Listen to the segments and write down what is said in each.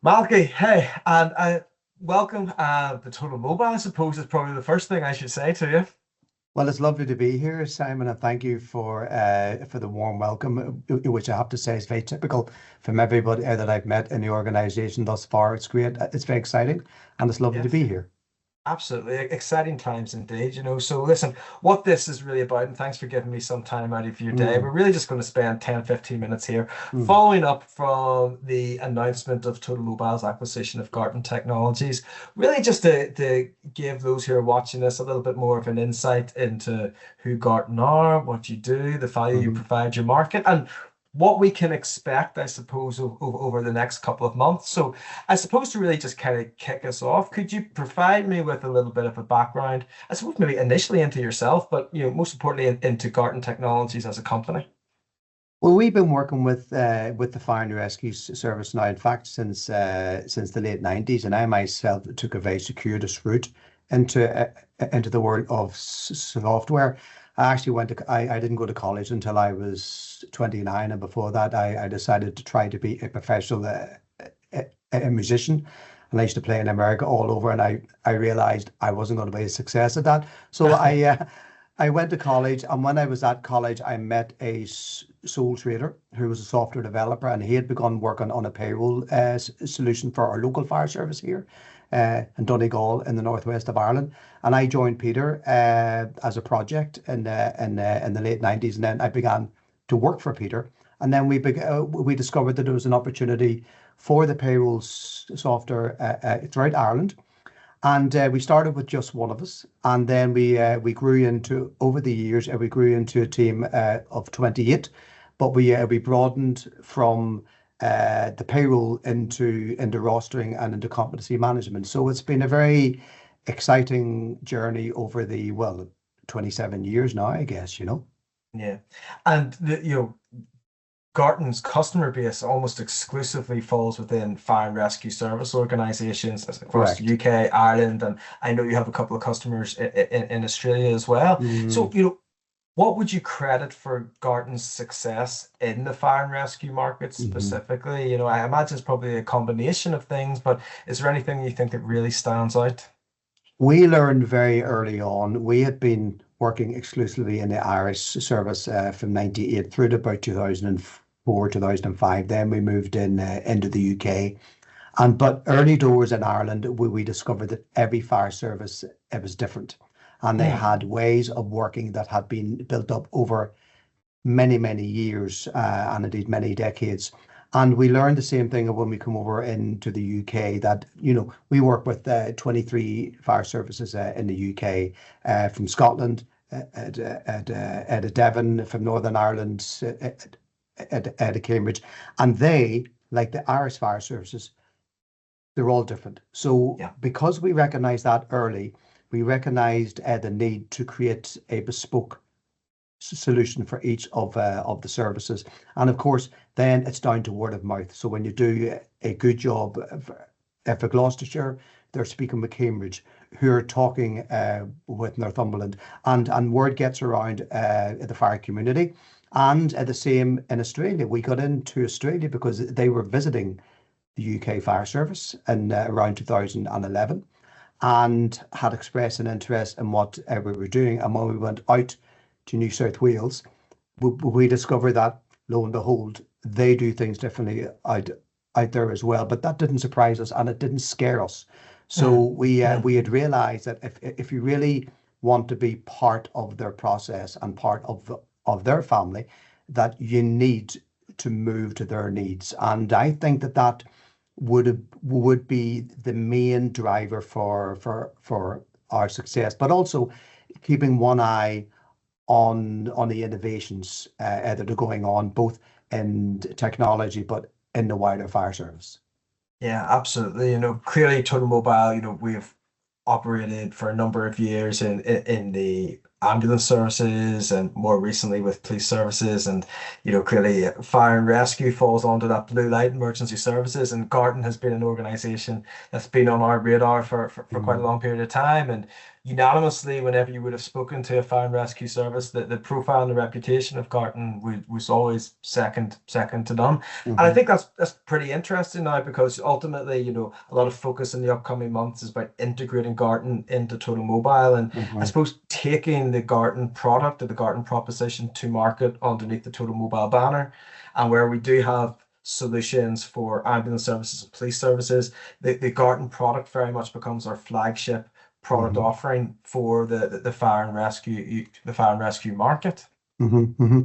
Malachi, hey, and welcome. The Totalmobile, I suppose, is probably the first thing I should say to you. Well, it's lovely to be here, Simon, and thank you for the warm welcome, which I have to say is very typical from everybody that I've met in the organization thus far. It's great. It's very exciting, and it's lovely Yeah. to be here. Absolutely exciting times indeed, So listen, what this is really about, and thanks for giving me some time out of your day. We're Mm, really just going to spend 10, 15 minutes here mm, following up from the announcement of Total Mobile's acquisition of Gartan Technologies. Really just to give those who are watching this a little bit more of an insight into who Gartan are, what you do, the value you mhm. provide your market, and what we can expect, I suppose, over the next couple of months. So I suppose to really just kind of kick us off, could you provide me with a little bit of a background, I suppose maybe initially into yourself, but most importantly into Gartan Technologies as a company? Well, we've been working with the Fire and Rescue Service now, in fact, since the late 90s, and I myself took a very circuitous route into the world of software. I actually I didn't go to college until I was 29, and before that, I decided to try to be a professional a musician. And I used to play in America all over, and I realized I wasn't going to be a success at that. So I went to college, and when I was at college, I met a sole trader who was a software developer, and he had begun working on a payroll solution for our local fire service here in Donegal in the northwest of Ireland. And I joined Peter as a project in the late 90s, and then I began to work for Peter. And then we discovered that there was an opportunity for the payroll software throughout Ireland, and we started with just one of us, and then we grew into over the years. We grew into a team of 28, but we broadened from the payroll into rostering and into competency management. So it's been a very exciting journey over the 27 years now, I guess, you know. Yeah. And Garton's customer base almost exclusively falls within fire and rescue service organizations across the Correct. UK, Ireland, and I know you have a couple of customers in Australia as well. So, Mm, what would you credit for Garton's success in the fire and rescue market mhm. specifically? I imagine it's probably a combination of things, but is there anything you think that really stands out? We learned very early on. We had been working exclusively in the Irish service from 98 through to about 2004, 2005. Then we moved into the UK. But early doors in Ireland, we discovered that every fire service, it was different. And they Hmm. had ways of working that had been built up over many, many years and indeed many decades. And we learned the same thing when we come over into the UK that, we work with 23 fire services in the UK from Scotland, at Devon, from Northern Ireland, at Cambridge. And they, like the Irish fire services, they're all different. So Yeah. because we recognized that early, we recognized the need to create a bespoke solution for each of the services. And of course, then it's down to word of mouth. So when you do a good job for Gloucestershire, they're speaking with Cambridge, who are talking with Northumberland, and word gets around the fire community. And the same in Australia. We got into Australia because they were visiting the UK Fire Service in around 2011 and had expressed an interest in what we were doing. And when we went out to New South Wales, we discovered that, lo and behold, they do things differently out there as well. But that didn't surprise us and it didn't scare us. So Hmm. we had realized that if you really want to be part of their process and part of their family, that you need to move to their needs. And I think that would be the main driver for our success, but also keeping one eye on the innovations that are going on both in technology but in the wider fire service. Yeah, absolutely. Clearly Total Mobile, we've operated for a number of years in the ambulance services and more recently with police services. And, clearly fire and rescue falls under that blue light emergency services. And Garden has been an organization that's been on our radar for quite a Mm, long period of time. And unanimously, whenever you would have spoken to a fire and rescue service, the profile and the reputation of Gartan was always second to none. And I Hmm. think that's pretty interesting now, because ultimately, a lot of focus in the upcoming months is about integrating Gartan into Totalmobile, and I Hmm. suppose taking the Gartan product or the Gartan proposition to market underneath the Totalmobile banner, and where we do have solutions for ambulance services and police services, the Gartan product very much becomes our flagship product Hmm. offering for the fire and rescue market. Hmm. Hmm.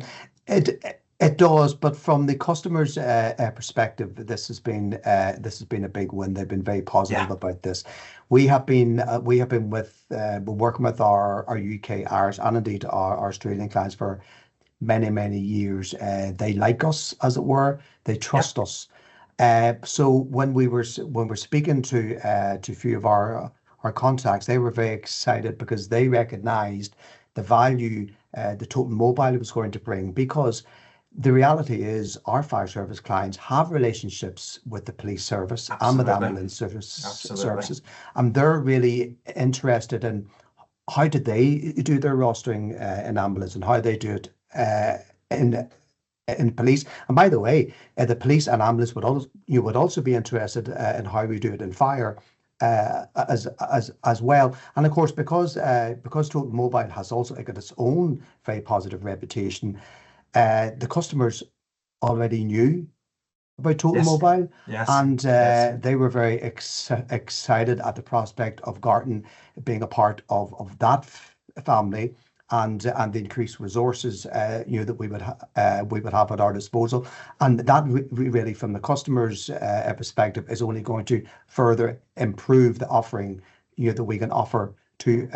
It does, but from the customer's perspective, this has been a big win. They've been very Yeah, positive about this. We have been we're working with our UK, Irish, and indeed our Australian clients for many years. They like us, as it were. They yeah, trust us. So when we're speaking to a few of our contacts, they were very excited because they recognised the value the Totalmobile was going to bring. Because the reality is, our fire service clients have relationships with the police service and with absolutely, ambulance absolutely. services, and they're really interested in how did they do their rostering in ambulance and how they do it in police. And by the way, the police and ambulance would also you would also be interested in how we do it in fire as well. And of course, because Totalmobile has also got its own very positive reputation, the customers already knew about Yes, Totalmobile, yes, and yes. they were very excited at the prospect of Gartan being a part of that family, and the increased resources that we would have at our disposal. And that really, from the customer's perspective, is only going to further improve the offering that we can offer to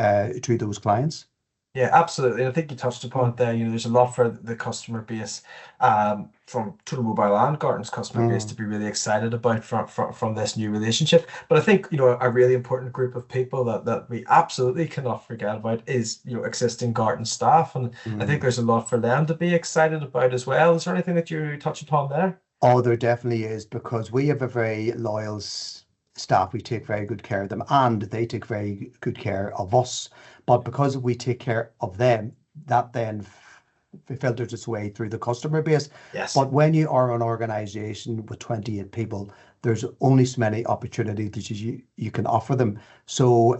those clients. Yeah, absolutely. And I think you touched upon it there. There's a lot for the customer base, from Total Mobile and Gartner's customer base to Mm. be really excited about from this new relationship. But I think, a really important group of people that we absolutely cannot forget about is, existing Garten staff. And I think Mm. there's a lot for them to be excited about as well. Is there anything that you touched upon there? Oh, there definitely is, because we have a very loyal staff. We take very good care of them, and they take very good care of us. But because we take care of them, that then filters its way through the customer base. Yes. But when you are an organization with 28 people, there's only so many opportunities that you can offer them. So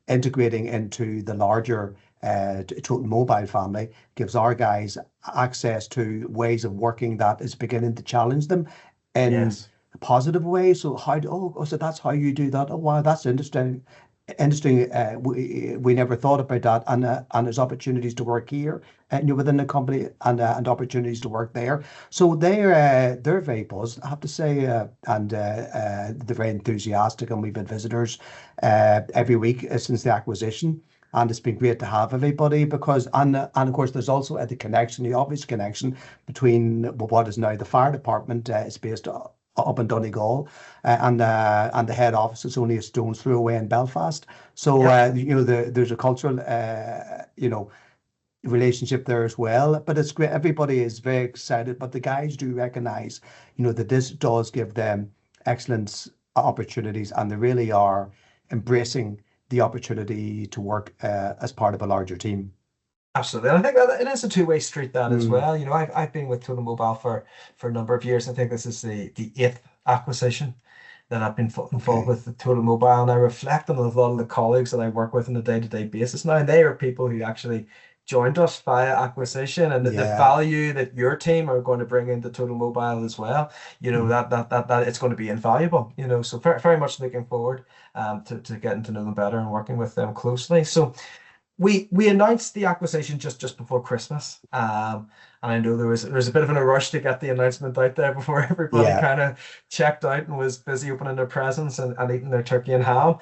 integrating into the larger Totalmobile family gives our guys access to ways of working that is beginning to challenge them in Yes. a positive way. So so that's how you do that. Oh wow, that's interesting. Interesting. We never thought about that, and there's opportunities to work here, and you're within the company, and opportunities to work there. So they're very buzzed, I have to say, and they're very enthusiastic, and we've been visitors every week since the acquisition. And it's been great to have everybody, because and of course there's also the connection, the obvious connection between what is now the fire department. Is based up in Donegal, and the head office is only a stone's throw away in Belfast. So Yep. there's a cultural relationship there as well. But it's great. Everybody is very excited, but the guys do recognize that this does give them excellent opportunities, and they really are embracing the opportunity to work as part of a larger team. Absolutely. And I think that it is a two-way street, that as Mm, well. I've been with Total Mobile for a number of years. I think this is the eighth acquisition that I've been involved okay. with the Total Mobile, and I reflect on a lot of the colleagues that I work with on a day-to-day basis now, and they are people who actually joined us via acquisition, and the Yeah. value that your team are going to bring into Total Mobile as well, Mm, that it's going to be invaluable, so very much looking forward to getting to know them better and working with them closely. So we announced the acquisition just before Christmas. And I know there was a bit of a rush to get the announcement out there before everybody yeah. kind of checked out and was busy opening their presents and eating their turkey and ham.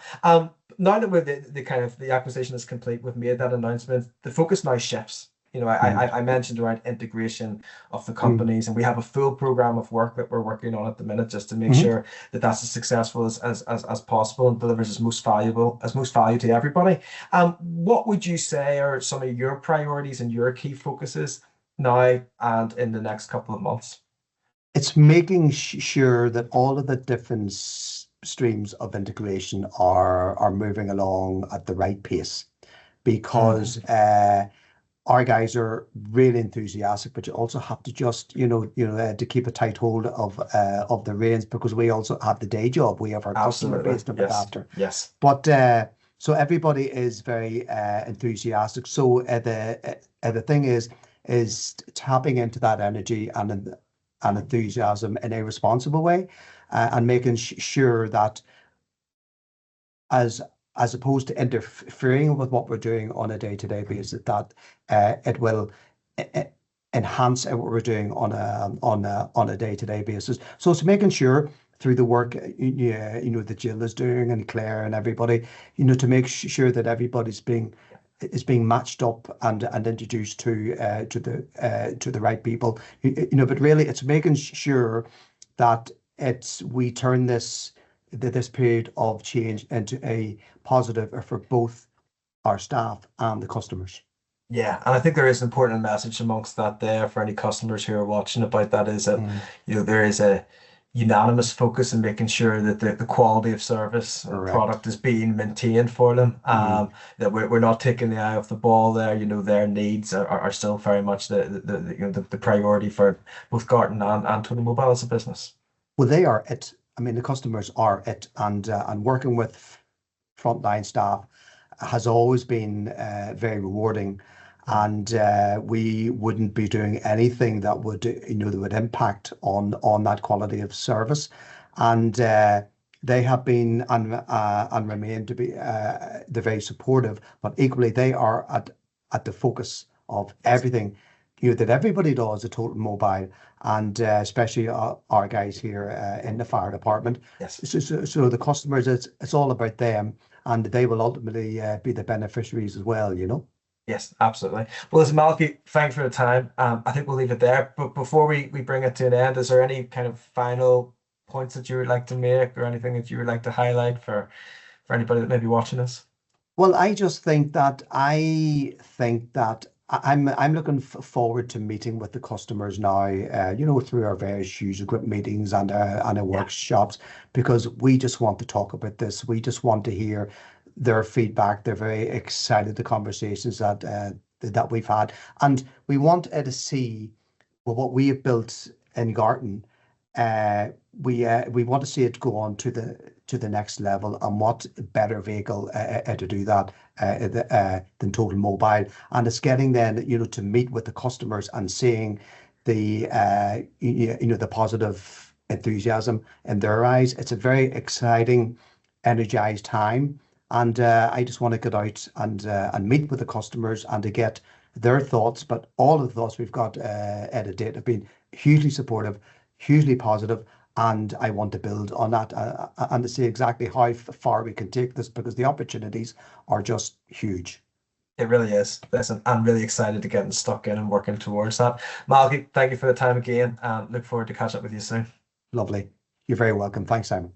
Now that the kind of the acquisition is complete, we've made that announcement. The focus now shifts. Mm, I mentioned around integration of the mm, companies, and we have a full program of work that we're working on at the minute, just to make mhm. sure that that's as successful as possible and delivers as most value to everybody. What would you say are some of your priorities and your key focuses now and in the next couple of months? It's making sure that all of the different streams of integration are moving along at the right pace because Mhm. our guys are really enthusiastic, but you also have to just, to keep a tight hold of the reins because we also have the day job. We have our customer Absolutely. base to look Yes. after. Yes. But so everybody is very enthusiastic. So the thing is tapping into that energy and enthusiasm in a responsible way, and making sure that as as opposed to interfering with what we're doing on a day-to-day basis, that it will e- enhance what we're doing on a day-to-day basis. So it's making sure through the work that Jill is doing and Claire and everybody, to make sure that everybody's being matched up and introduced to the right people. But really it's making sure that it's we turn this period of change into a positive for both our staff and the customers. Yeah, and I think there is an important message amongst that there for any customers who are watching about that is that, Mm, there is a unanimous focus in making sure that the quality of service and correct. product is being maintained for them. Mm. That we're not taking the eye off the ball there. Their needs are still very much the priority for both Gartan and Totalmobile as a business. Well, they are it. I mean, the customers are it, and working with frontline staff has always been very rewarding. Mm. And we wouldn't be doing anything that would impact on that quality of service. And they have been and remain to be they're very supportive, but equally they are at the focus of Yes. everything that everybody does at Totalmobile, and especially our guys here in the fire department. Yes. So the customers, it's all about them, and they will ultimately be the beneficiaries as well. Yes, absolutely. Well, listen, Malachi, thanks for the time. I think we'll leave it there. But before we bring it to an end, is there any kind of final points that you would like to make or anything that you would like to highlight for anybody that may be watching us? Well, I think that I'm looking forward to meeting with the customers now, through our various user group meetings and our Yeah. workshops, because we just want to talk about this. We just want to hear their feedback. They're very excited the conversations that we've had, and we want to see what we have built in Garten. Uh, we want to see it go on to the next level, and what better vehicle to do that than Totalmobile. And it's getting then to meet with the customers and seeing the positive enthusiasm in their eyes. It's a very exciting, energized time, and I just want to get out and meet with the customers and to get their thoughts. But all of the thoughts we've got at a date have been hugely supportive, hugely positive, and I want to build on that and to see exactly how far we can take this, because the opportunities are just huge. It really is. Listen, I'm really excited to getting stuck in and working towards that. Malachi, thank you for the time again, and look forward to catch up with you soon. Lovely. You're very welcome. Thanks, Simon.